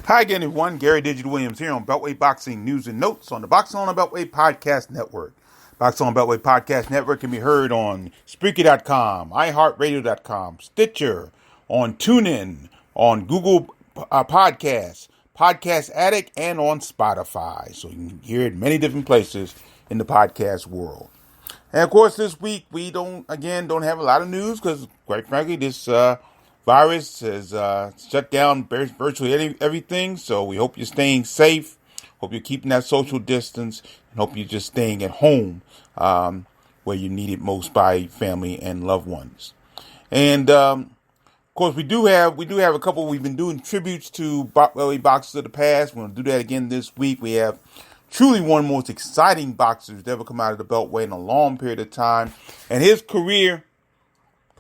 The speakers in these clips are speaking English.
Hi again, everyone. Gary Digital Williams here on Beltway Boxing News and Notes on the Boxing on the Beltway Podcast Network. Boxing on the Beltway Podcast Network can be heard on Spreaker.com, iHeartRadio.com, Stitcher, on TuneIn, on Google Podcasts, Podcast Addict, and on Spotify. So you can hear it in many different places in the podcast world. And of course, this week we don't have a lot of news because, quite frankly, this virus has shut down virtually everything. So we hope you're staying safe. Hope you're keeping that social distance, and hope you're just staying at home where you need it most by family and loved ones. And of course, we do have a couple. We've been doing tributes to Beltway Boxers of the past. We're going to do that again this week. We have truly one of the most exciting boxers to ever come out of the Beltway in a long period of time. And his career,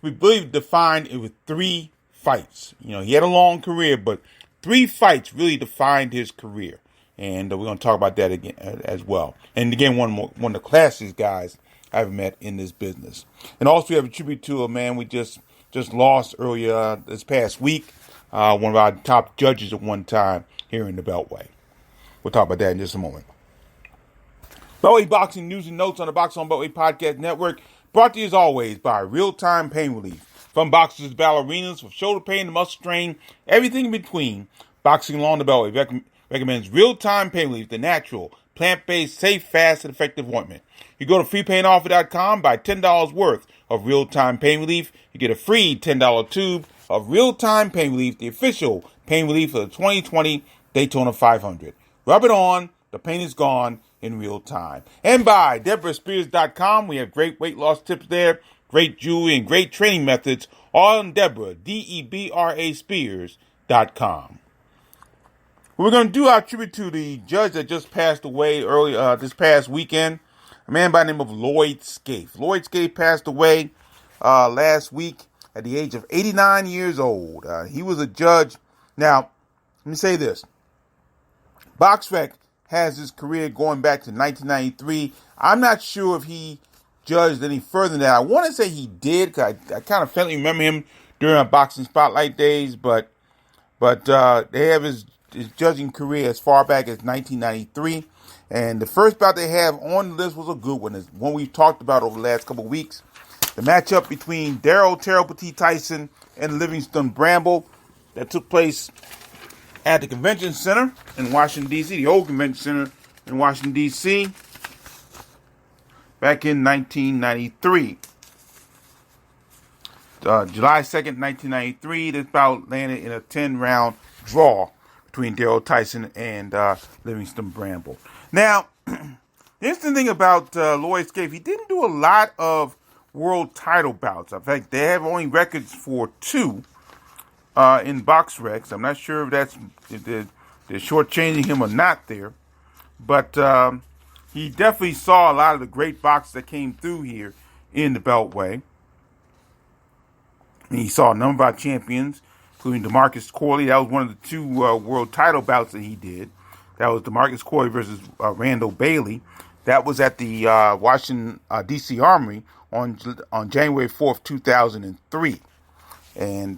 we believe, defined it with 3 fights. You know, he had a long career, but 3 fights really defined his career. And we're going to talk about that again as well. And again, one of the classiest guys I've met in this business. And also we have a tribute to a man we just lost earlier this past week. One of our top judges at one time here in the Beltway. We'll talk about that in just a moment. Beltway Boxing News and Notes on the Boxing on Beltway Podcast Network, brought to you as always by Real-Time Pain Relief. From boxers to ballerinas, with shoulder pain to muscle strain, everything in between, Boxing Along the Beltway recommends Real-Time Pain Relief, the natural, plant-based, safe, fast, and effective ointment. You go to freepainoffer.com, buy $10 worth of Real-Time Pain Relief. You get a free $10 tube of Real-Time Pain Relief, the official pain relief for the 2020 Daytona 500. Rub it on, the pain is gone in real time. And by DeborahSpears.com, we have great weight loss tips there, great jewelry, and great training methods, all on Deborah, Debra Spears.com. We're going to do our tribute to the judge that just passed away this past weekend, a man by the name of Lloyd Scaife. Lloyd Scaife passed away last week at the age of 89 years old. He was a judge. Now, let me say this. BoxRec has his career going back to 1993. I'm not sure if he judged any further than that. I want to say he did, because I kind of faintly remember him during our Boxing Spotlight days, but they have his judging career as far back as 1993. And the first bout they have on the list was a good one. It's one we've talked about over the last couple of weeks. The matchup between Darryl Terrible T. Tyson and Livingston Bramble that took place at the Convention Center in Washington, D.C., the old Convention Center in Washington, D.C., back in 1993. July 2nd, 1993, this bout landed in a 10-round draw between Darryl Tyson and Livingston Bramble. Now, the interesting thing about Lloyd Scaife, he didn't do a lot of world title bouts. In fact, they have only records for 2 in BoxRec. I'm not sure if they're shortchanging him or not there, but he definitely saw a lot of the great boxers that came through here in the Beltway. And he saw a number of our champions, including DeMarcus Corley. That was one of the 2 world title bouts that he did. That was DeMarcus Corley versus Randall Bailey. That was at the Washington D.C. Armory on January 4th, 2003. And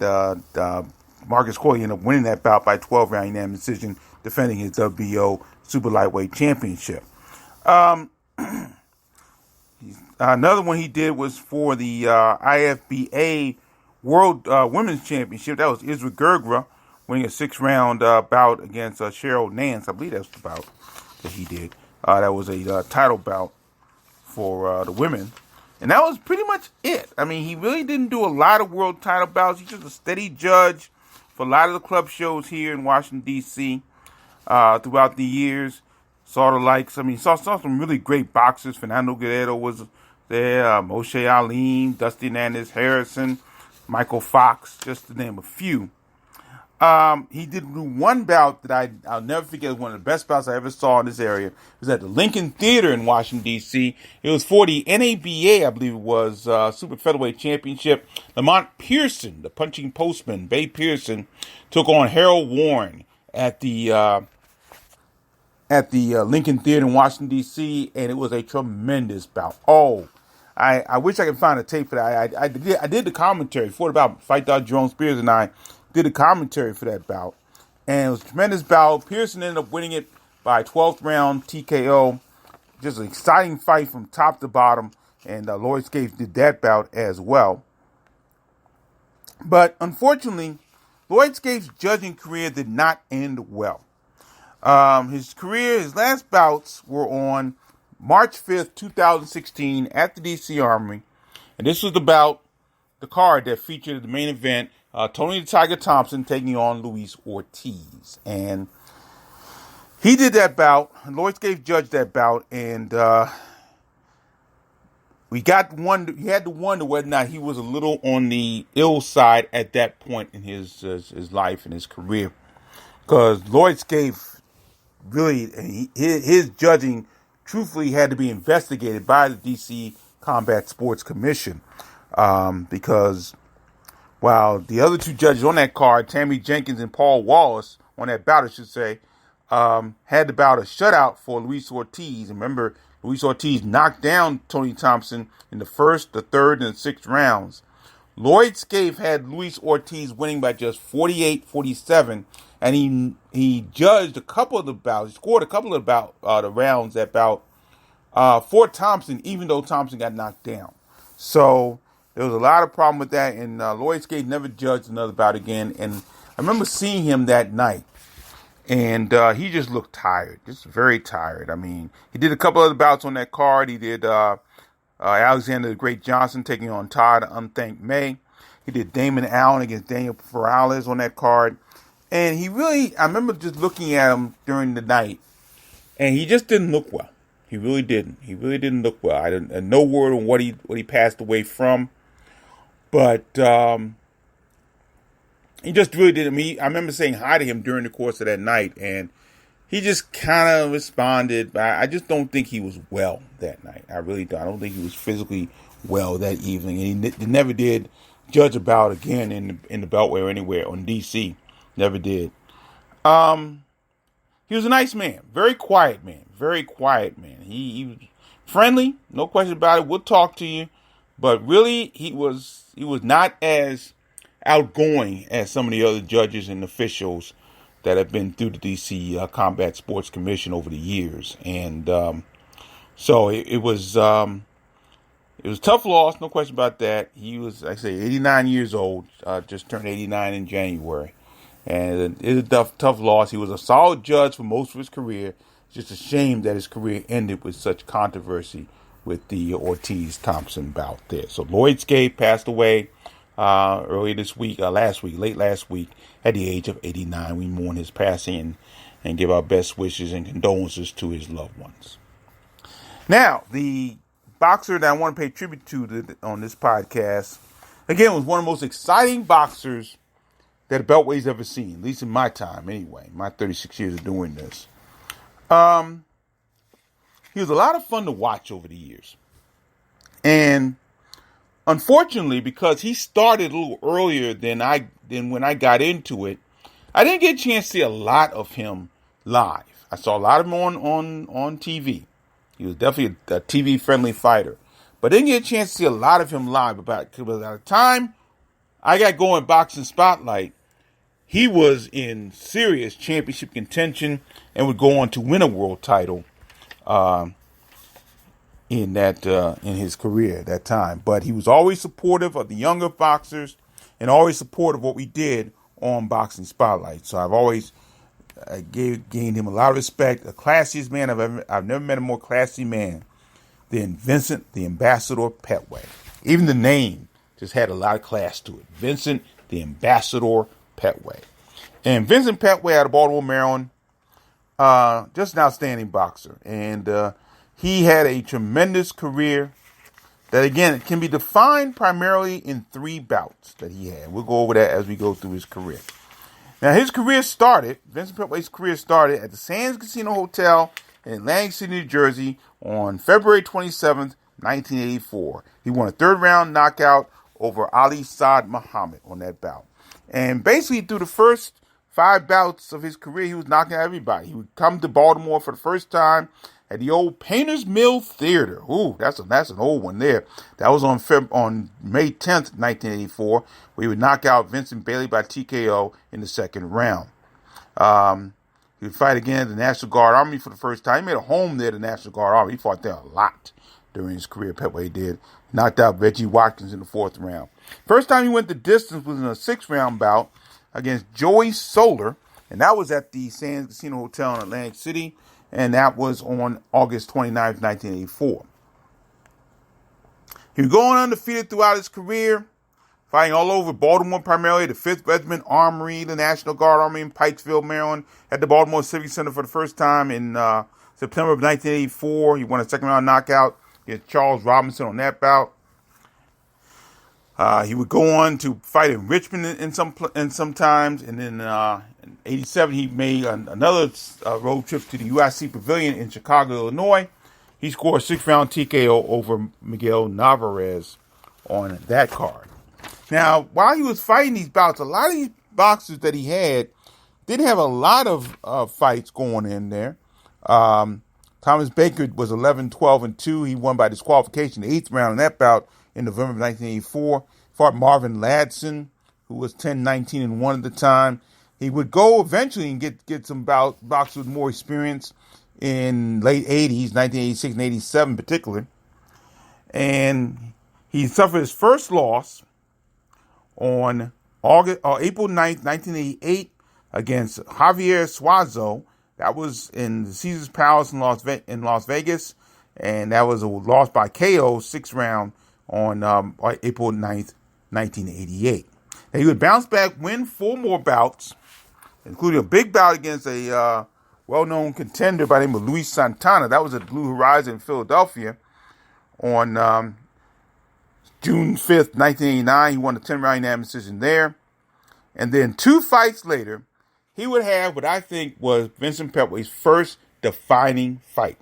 Marcus Corley ended up winning that bout by 12-round unanimous decision, defending his WBO Super Lightweight Championship. Another one he did was for the IFBA World Women's Championship. That was Isra Gergra winning a 6-round bout against Cheryl Nance. I believe that's the bout that he did. That was a title bout for the women. And that was pretty much it. I mean, he really didn't do a lot of world title bouts. He's just a steady judge for a lot of the club shows here in Washington, D.C. Throughout the years. Saw the likes. I mean, saw some really great boxers. Fernando Guerrero was there. Moshe Ali, Dusty Hernandez Harrison, Michael Fox, just to name a few. He did do one bout that I'll never forget. One of the best bouts I ever saw in this area. It was at the Lincoln Theater in Washington, D.C. It was for the NABA, I believe it was, Super Featherweight Championship. Lamont Pearson, the punching postman, Bay Pearson, took on Harold Warren at the Lincoln Theater in Washington, D.C., and it was a tremendous bout. Oh, I wish I could find a tape for that. I did the commentary for the bout. Fight Dog Jerome Spears and I did a commentary for that bout. And it was a tremendous bout. Pearson ended up winning it by 12th round TKO. Just an exciting fight from top to bottom. And Lloyd Scaife did that bout as well. But unfortunately, Lloyd Scaife's judging career did not end well. His last bouts were on March 5th, 2016 at the DC Armory. And this was the card that featured the main event, Tony the Tiger Thompson taking on Luis Ortiz. And he did that bout. Lloyd Scaife judged that bout. And he had to wonder whether or not he was a little on the ill side at that point in his life and his career. Because Lloyd Scaife really, his judging truthfully had to be investigated by the DC Combat Sports Commission. Because while the other two judges on that card, Tammy Jenkins and Paul Wallace, on that bout, I should say, had the bout a shutout for Luis Ortiz. And remember, Luis Ortiz knocked down Tony Thompson in the first, the third, and the sixth rounds. Lloyd Scaife had Luis Ortiz winning by just 48-47, and he judged a couple of the bouts. He scored a couple of the rounds that bout for Thompson, even though Thompson got knocked down. So there was a lot of problem with that, and Lloyd Scaife never judged another bout again. And I remember seeing him that night, and he just looked tired, just very tired. I mean, he did a couple other bouts on that card. He did Alexander the Great Johnson taking on Todd Unthanked May. He did Damon Allen against Daniel Perales on that card. And I remember just looking at him during the night, and he just didn't look well. He really didn't. He really didn't look well. I didn't no word on what he passed away from, but he just really didn't. I remember saying hi to him during the course of that night, and he just kind of responded. I just don't think he was well that night. I really don't. I don't think he was physically well that evening, and he never did judge a bout again in the Beltway or anywhere on DC. Never did. He was a nice man, very quiet man. He was friendly, no question about it. We'll talk to you, but really he was not as outgoing as some of the other judges and officials that have been through the DC Combat Sports Commission over the years. And so it was a tough loss, no question about that. He was, like I say, 89 years old, just turned 89 in January. And it was a tough loss. He was a solid judge for most of his career. It's just a shame that his career ended with such controversy with the Ortiz-Thompson bout there. So Lloyd Scaife passed away early this week, late last week, at the age of 89. We mourn his passing and give our best wishes and condolences to his loved ones. Now, the boxer that I want to pay tribute to on this podcast, again, was one of the most exciting boxers that the Beltway's ever seen, at least in my time anyway, my 36 years of doing this. He was a lot of fun to watch over the years. And unfortunately, because he started a little earlier than when I got into it, I didn't get a chance to see a lot of him live. I saw a lot of him on TV. He was definitely a TV-friendly fighter. But I didn't get a chance to see a lot of him live. Because at the time I got going Boxing Spotlight, he was in serious championship contention and would go on to win a world title in his career at that time. But he was always supportive of the younger boxers and always supportive of what we did on Boxing Spotlight. So I've always gained him a lot of respect. The classiest man I've never met a more classy man than Vincent the Ambassador Pettway. Even the name just had a lot of class to it. Vincent the Ambassador Pettway. And Vincent Pettway out of Baltimore, Maryland, just an outstanding boxer. And he had a tremendous career that, again, can be defined primarily in 3 bouts that he had. We'll go over that as we go through his career. Now, Vincent Pettway's career started at the Sands Casino Hotel in Atlantic City, New Jersey on February 27th, 1984. He won a 3rd-round knockout over Ali Saad Muhammad on that bout. And basically, through the first 5 bouts of his career, he was knocking out everybody. He would come to Baltimore for the first time at the old Painters Mill Theater. Ooh, that's an old one there. That was on May 10th, 1984, where he would knock out Vincent Bailey by TKO in the 2nd round. He would fight again the National Guard Army for the first time. He made a home there, the National Guard Army. He fought there a lot during his career, Pettway did. Knocked out Reggie Watkins in the 4th round. First time he went the distance was in a 6th-round bout against Joey Soler, and that was at the Sands Casino Hotel in Atlantic City, and that was on August 29th, 1984. He was going undefeated throughout his career, fighting all over Baltimore primarily, the 5th Regiment Armory, the National Guard Army in Pikesville, Maryland, at the Baltimore Civic Center for the first time in September of 1984. He won a 2nd-round knockout against Charles Robinson on that bout. He would go on to fight in Richmond in some times, and then in '87 he made another road trip to the UIC Pavilion in Chicago, Illinois. He scored a 6th-round TKO over Miguel Navarez on that card. Now, while he was fighting these bouts, a lot of these boxers that he had didn't have a lot of fights going in there. Thomas Baker was 11-12-2. He won by disqualification the 8th round in that bout in November of 1984. Fought Marvin Ladson, who was 10-19-1 at the time. He would go eventually and get some boxers with more experience in late 80s, 1986 and 87 in particular. And he suffered his first loss on April 9th, 1988 against Javier Suazo. That was in the Caesars Palace in Las Vegas, and that was a loss by KO, 6th round on April 9th, 1988. Now, he would bounce back, win 4 more bouts, including a big bout against a well-known contender by the name of Luis Santana. That was at Blue Horizon in Philadelphia on June 5th, 1989. He won a 10-round unanimous decision there. And then 2 fights later, he would have what I think was Vincent Pettway's first defining fight.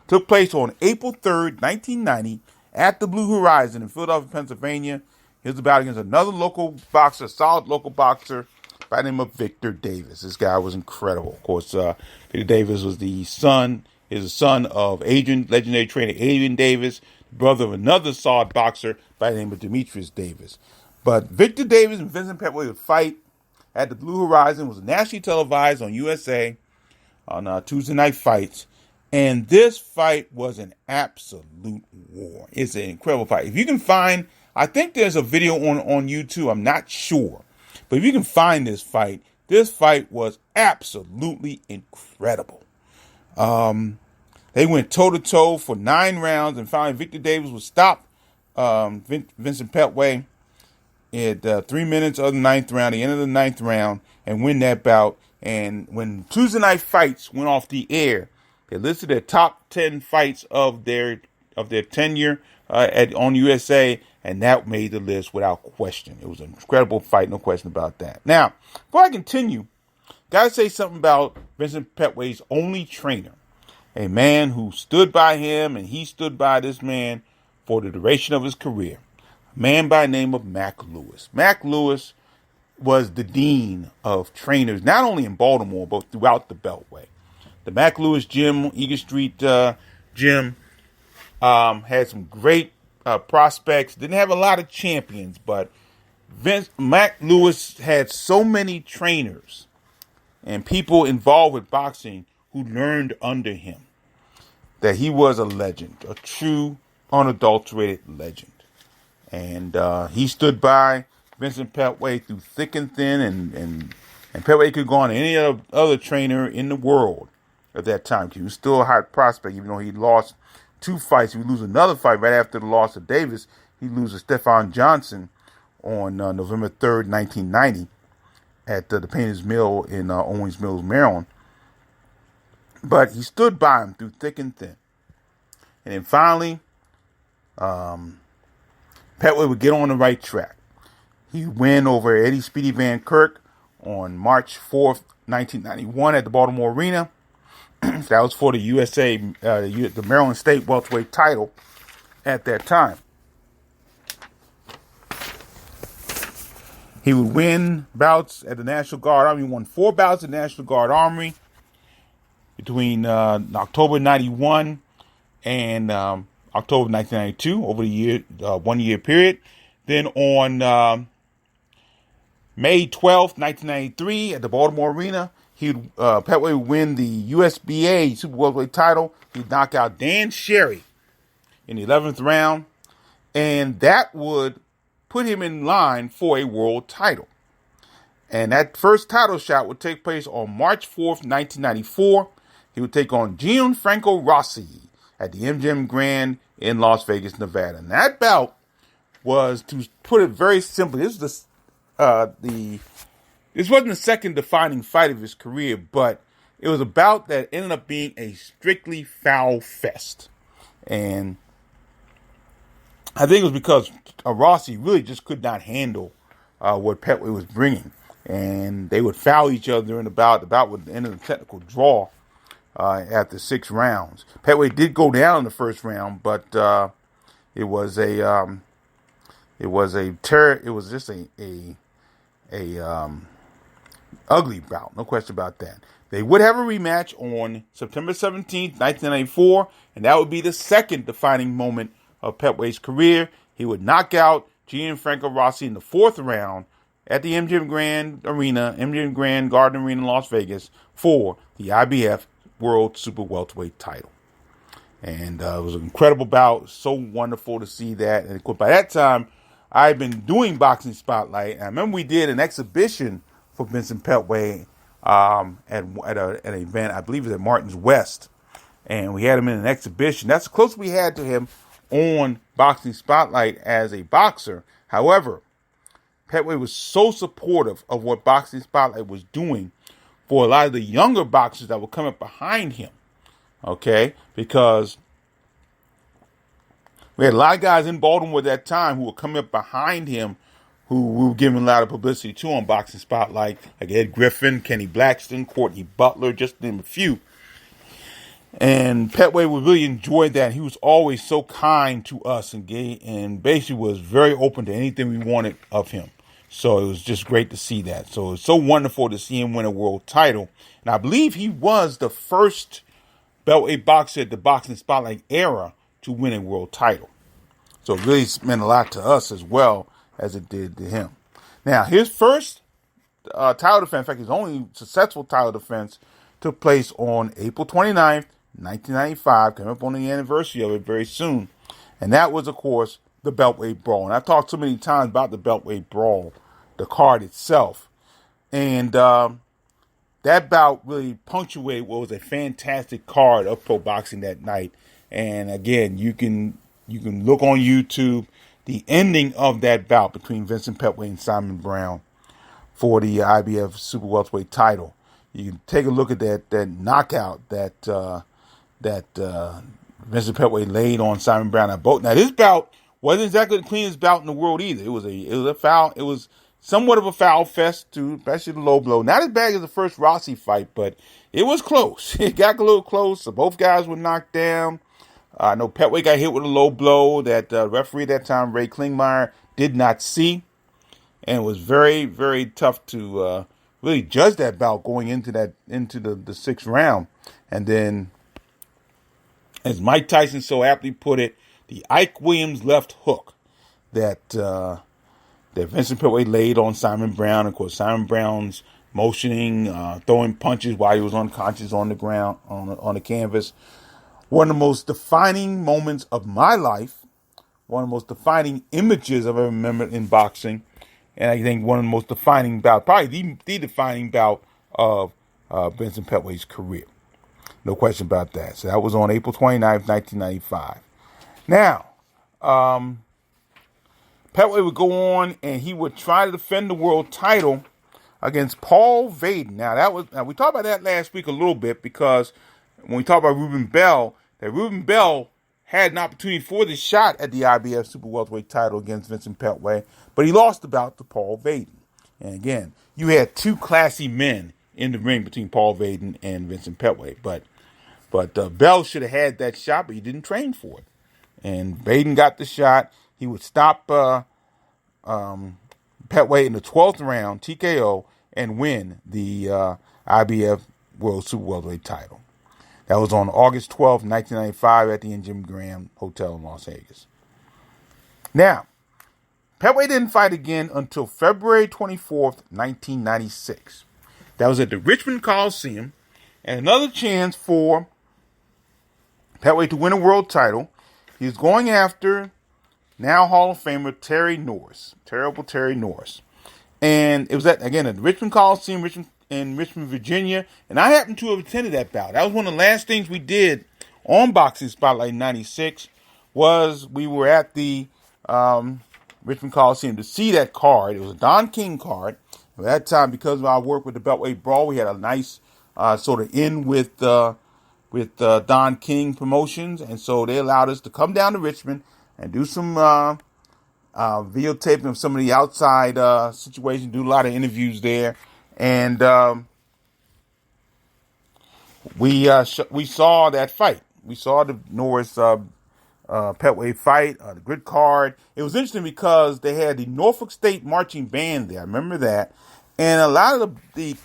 Took place on April 3rd, 1990, at the Blue Horizon in Philadelphia, Pennsylvania. He was about against another local boxer, a solid local boxer by the name of Victor Davis. This guy was incredible. Of course, Victor Davis was the son of legendary trainer Adrian Davis, brother of another solid boxer by the name of Demetrius Davis. But Victor Davis and Vincent Pettway would fight at the Blue Horizon. It was nationally televised on USA on Tuesday night fights. And this fight was an absolute war. It's an incredible fight. If you can find, I think there's a video on YouTube. I'm not sure. But if you can find this fight was absolutely incredible. They went toe-to-toe for 9 rounds, and finally Victor Davis would stop Vincent Pettway at 3 minutes of the 9th round, the end of the 9th round, and win that bout. And when Tuesday night fights went off the air, they listed their top 10 fights of their tenure on USA, and that made the list without question. It was an incredible fight, no question about that. Now, before I continue, gotta say something about Vincent Pettway's only trainer, a man who stood by him, and he stood by this man for the duration of his career. A man by the name of Mac Lewis. Mac Lewis was the dean of trainers, not only in Baltimore, but throughout the Beltway. The Mac Lewis Gym, Eagle Street Gym, had some great prospects. Didn't have a lot of champions, but Mac Lewis had so many trainers and people involved with boxing who learned under him that he was a legend, a true, unadulterated legend. And he stood by Vincent Pettway through thick and thin, and Pettway could go on to any other trainer in the world at that time. He was still a hot prospect, even though he lost 2 fights. He would lose another fight right after the loss of Davis. He'd lose to Stephon Johnson on November 3rd, 1990 at the Painters Mill in Owings Mills, Maryland. But he stood by him through thick and thin. And then finally, Pettway would get on the right track. He would win over Eddie Speedy Van Kirk on March 4th, 1991 at the Baltimore Arena. That was for the USA, the Maryland State welterweight title at that time. He would win bouts at the National Guard Army. He won 4 bouts at the National Guard Army between October 91 and October 1992, over the 1 year period. Then on May 12th, 1993, at the Baltimore Arena, Pettway would win the USBA Super Welterweight title. He'd knock out Dan Sherry in the 11th round, and that would put him in line for a world title. And that first title shot would take place on March 4th, 1994. He would take on Gianfranco Rossi at the MGM Grand in Las Vegas, Nevada. And that bout was, to put it very simply, this wasn't the second defining fight of his career, but it was a bout that ended up being a strictly foul fest. And I think it was because Rossi really just could not handle what Pettway was bringing. And they would foul each other in the bout. The bout would end in a technical draw after 6 rounds. Pettway did go down in the first round, but it was just a ugly bout. No question about that. They would have a rematch on September 17th, 1994, and that would be the second defining moment of Pettway's career. He would knock out Gianfranco Rossi in the 4th round at the MGM Grand Garden Arena in Las Vegas for the IBF World Super Welterweight title. And it was an incredible bout. So wonderful to see that. And of course, by that time, I had been doing Boxing Spotlight. And I remember we did an exhibition for Vincent Pettway at an event, I believe it was at Martin's West. And we had him in an exhibition. That's the closest we had to him on Boxing Spotlight as a boxer. However, Pettway was so supportive of what Boxing Spotlight was doing for a lot of the younger boxers that were coming up behind him. Okay? Because we had a lot of guys in Baltimore at that time who were coming up behind him who we were giving a lot of publicity to on Boxing Spotlight, like Ed Griffin, Kenny Blackston, Courtney Butler, just to name a few. And Pettway would really enjoy that. He was always so kind to us and basically was very open to anything we wanted of him. So it was just great to see that. So it's so wonderful to see him win a world title. And I believe he was the first Beltway boxer at the Boxing Spotlight era to win a world title. So it really meant a lot to us as well as it did to him. Now, his first title defense, in fact, his only successful title defense, took place on April 29th, 1995, coming up on the anniversary of it very soon. And that was, of course, the Beltway Brawl. And I've talked so many times about the Beltway Brawl, the card itself. And that bout really punctuated what was a fantastic card of pro boxing that night. And again, you can look on YouTube the ending of that bout between Vincent Pettway and Simon Brown for the IBF Super Welterweight title. You can take a look at that knockout that Vincent Pettway laid on Simon Brown at both. Now, this bout wasn't exactly the cleanest bout in the world either. It was a foul. It was somewhat of a foul fest too, especially the low blow. Not as bad as the first Rossi fight, but it was close. It got a little close. So both guys were knocked down. I know Pettway got hit with a low blow that referee at that time, Ray Klingmeyer, did not see, and it was very, very tough to really judge that bout going into the 6th round. And then, as Mike Tyson so aptly put it, the Ike Williams left hook that Vincent Pettway laid on Simon Brown. Of course, Simon Brown's motioning, throwing punches while he was unconscious on the ground, on the canvas. One of the most defining moments of my life, one of the most defining images I've ever remembered in boxing, and I think one of the most defining bout, probably the defining bout of Vincent Pettway's career. No question about that. So that was on April 29th, 1995. Now, Pettway would go on and he would try to defend the world title against Paul Vaden. Now we talked about that last week a little bit, because when we talked about Ruben Bell, that Ruben Bell had an opportunity for the shot at the IBF Super Welterweight title against Vincent Pettway, but he lost the bout to Paul Vaden. And again, you had two classy men in the ring between Paul Vaden and Vincent Pettway, but Bell should have had that shot, but he didn't train for it. And Vaden got the shot. He would stop Pettway in the 12th round, TKO, and win the IBF World Super Welterweight title. That was on August 12th, 1995 at the MGM Grand Hotel in Las Vegas. Now, Pettway didn't fight again until February 24th, 1996. That was at the Richmond Coliseum, and another chance for Pettway to win a world title. He was going after now Hall of Famer Terry Norris, terrible Terry Norris. And it was at the Richmond Coliseum in Richmond, Virginia. And I happened to have attended that bout. That was one of the last things we did on Boxing Spotlight 96 was we were at the Richmond Coliseum to see that card. It was a Don King card. At that time, because of our work with the Beltway Brawl, we had a nice sort of in with Don King Promotions. And so they allowed us to come down to Richmond and do some videotaping of some of the outside situations, do a lot of interviews there. And we saw that fight. We saw the Norris Pettway fight, the grid card. It was interesting because they had the Norfolk State Marching Band there. I remember that. And a lot of the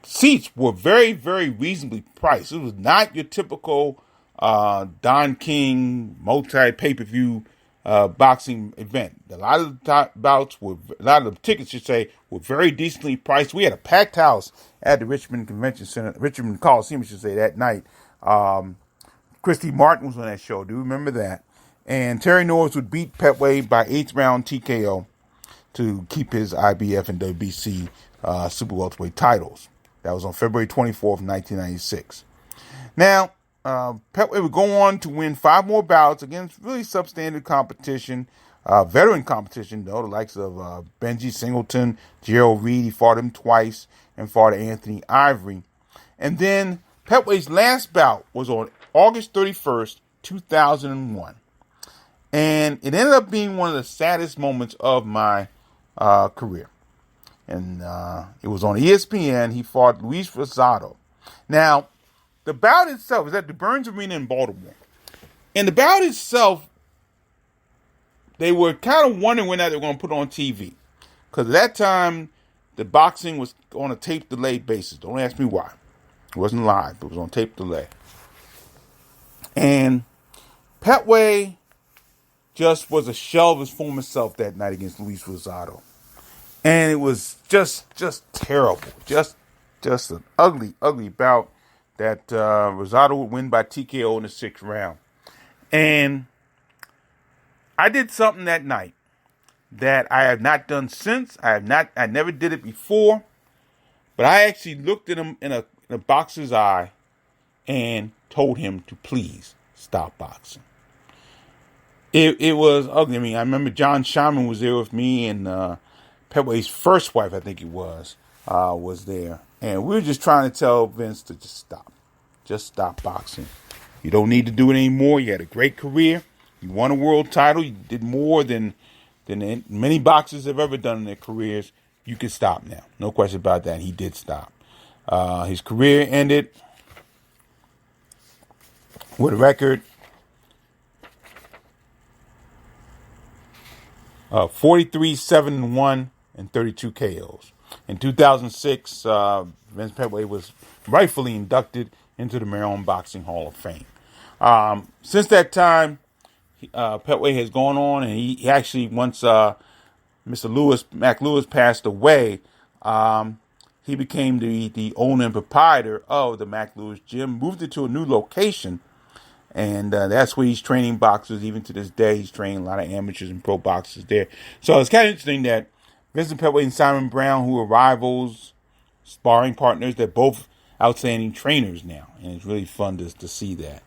seats were very, very reasonably priced. It was not your typical Don King multi-pay-per-view boxing event. A lot of the tickets, were very decently priced. We had a packed house at the Richmond Convention Center, Richmond Coliseum, that night. Christy Martin was on that show. Do you remember that? And Terry Norris would beat Pettway by 8th round TKO to keep his IBF and WBC super welterweight titles. That was on February 24th, 1996. Now, Pettway would go on to win 5 more bouts against really substandard competition, veteran competition, though, the likes of Benji Singleton, Gerald Reed. He fought him twice and fought Anthony Ivory. And then Pettway's last bout was on August 31st, 2001. And it ended up being one of the saddest moments of my career. And it was on ESPN. He fought Luis Rosado. Now, the bout itself is at the Burns Arena in Baltimore. And the bout itself, they were kind of wondering when they were going to put it on TV. Because at that time, the boxing was on a tape delay basis. Don't ask me why. It wasn't live, but it was on tape delay. And Pettway just was a shell of his former self that night against Luis Rosado. And it was just terrible. Just an ugly, ugly bout that Rosado would win by TKO in the 6th round. And I did something that night that I have not done since. I never did it before. But I actually looked at him in a boxer's eye and told him to please stop boxing. It was ugly. I mean, I remember John Shyman was there with me, and Pettway's first wife, I think it was there. And we were just trying to tell Vince to just stop. Just stop boxing. You don't need to do it anymore. You had a great career. You won a world title. You did more than many boxers have ever done in their careers. You can stop now. No question about that. He did stop. His career ended with a record of 43-7-1 and 32 KOs. In 2006, Vince Pettway was rightfully inducted into the Maryland Boxing Hall of Fame. Since that time, Pettway has gone on, and he actually, once Mr. Mac Lewis passed away, he became the owner and proprietor of the Mac Lewis Gym, moved it to a new location, and that's where he's training boxers. Even to this day, he's training a lot of amateurs and pro boxers there. So it's kind of interesting that Vincent Pettway and Simon Brown, who are rivals, sparring partners, they're both outstanding trainers now, and it's really fun to see that.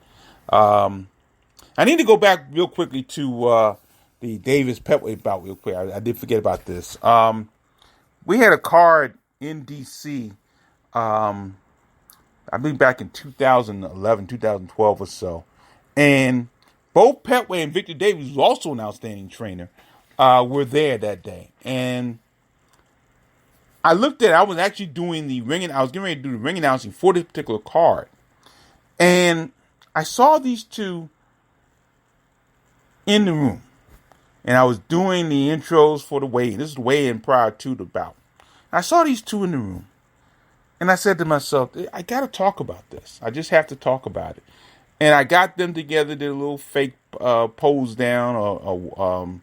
I need to go back real quickly to the Davis Pettway bout real quick. I did forget about this. We had a card in D.C., I believe back in 2011, 2012 or so. And both Pettway and Victor Davis, who's also an outstanding trainer, were there that day. And I looked at it. I was actually doing the ring. I was getting ready to do the ring announcing for this particular card. And I saw these two in the room. And I was doing the intros for the weigh-in. This is the weigh-in prior to the bout. I saw these two in the room. And I said to myself, I got to talk about this. I just have to talk about it. And I got them together, did a little fake pose down, or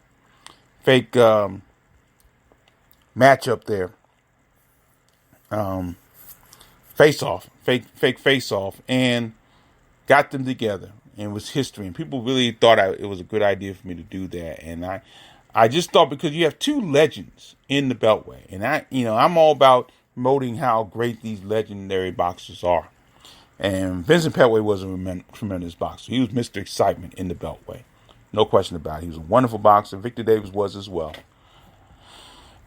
fake match up there. Face off, fake face off, and got them together. And it was history. And people really thought it was a good idea for me to do that. And I just thought, because you have two legends in the Beltway. And I'm all about promoting how great these legendary boxers are. And Vincent Pettway was a tremendous boxer. He was Mr. Excitement in the Beltway. No question about it. He was a wonderful boxer. Victor Davis was as well.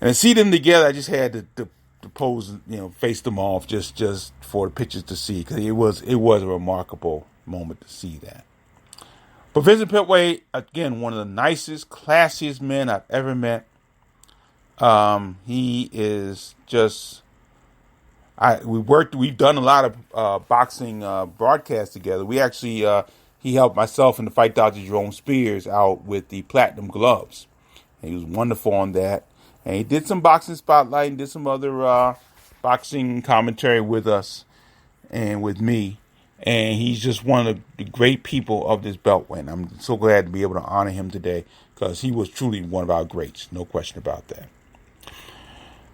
And to see them together, I just had to pose, face them off just for the pictures to see, because it was a remarkable moment to see that. But Vincent Pettway, again, one of the nicest, classiest men I've ever met. He is just. We've done a lot of boxing broadcasts together. We actually, he helped myself and the fight Dr. Jerome Spears out with the platinum gloves. And he was wonderful on that. And he did some boxing spotlight and did some other boxing commentary with us and with me. And he's just one of the great people of this Beltway. And I'm so glad to be able to honor him today, because he was truly one of our greats. No question about that.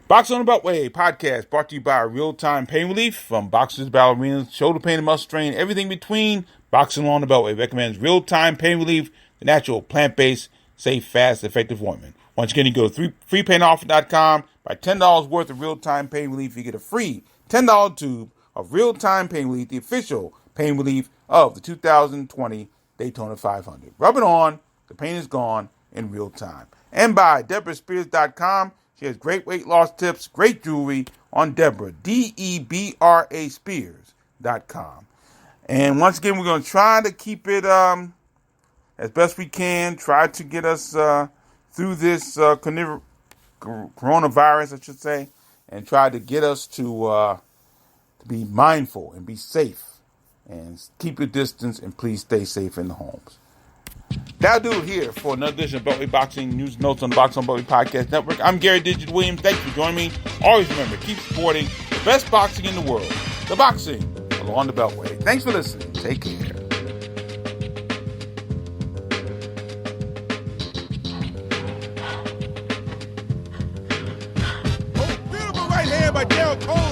Boxing on the Beltway podcast brought to you by Real-Time Pain Relief, from boxers, ballerinas, shoulder pain and muscle strain, everything between. Boxing on the Beltway recommends Real-Time Pain Relief, the natural, plant-based, safe, fast, effective ointment. Once again, you go to freepainoffer.com, buy $10 worth of Real-Time Pain Relief. You get a free $10 tube of Real-Time Pain Relief, the official pain relief of the 2020 Daytona 500. Rub it on, the pain is gone in real time. And by DeborahSpears.com. She has great weight loss tips, great jewelry on Deborah, DEBRA Spears.com. And once again, we're going to try to keep it as best we can, try to get us through this coronavirus, I should say, and try to get us to be mindful and be safe and keep your distance, and please stay safe in the homes. That'll do it here for another edition of Beltway Boxing News and Notes on the Boxing on Beltway Podcast Network. I'm Gary Digit Williams. Thank you for joining me. Always remember, keep supporting the best boxing in the world, the boxing along the Beltway. Thanks for listening. Take care. Oh, beautiful right hand by Dale Cole.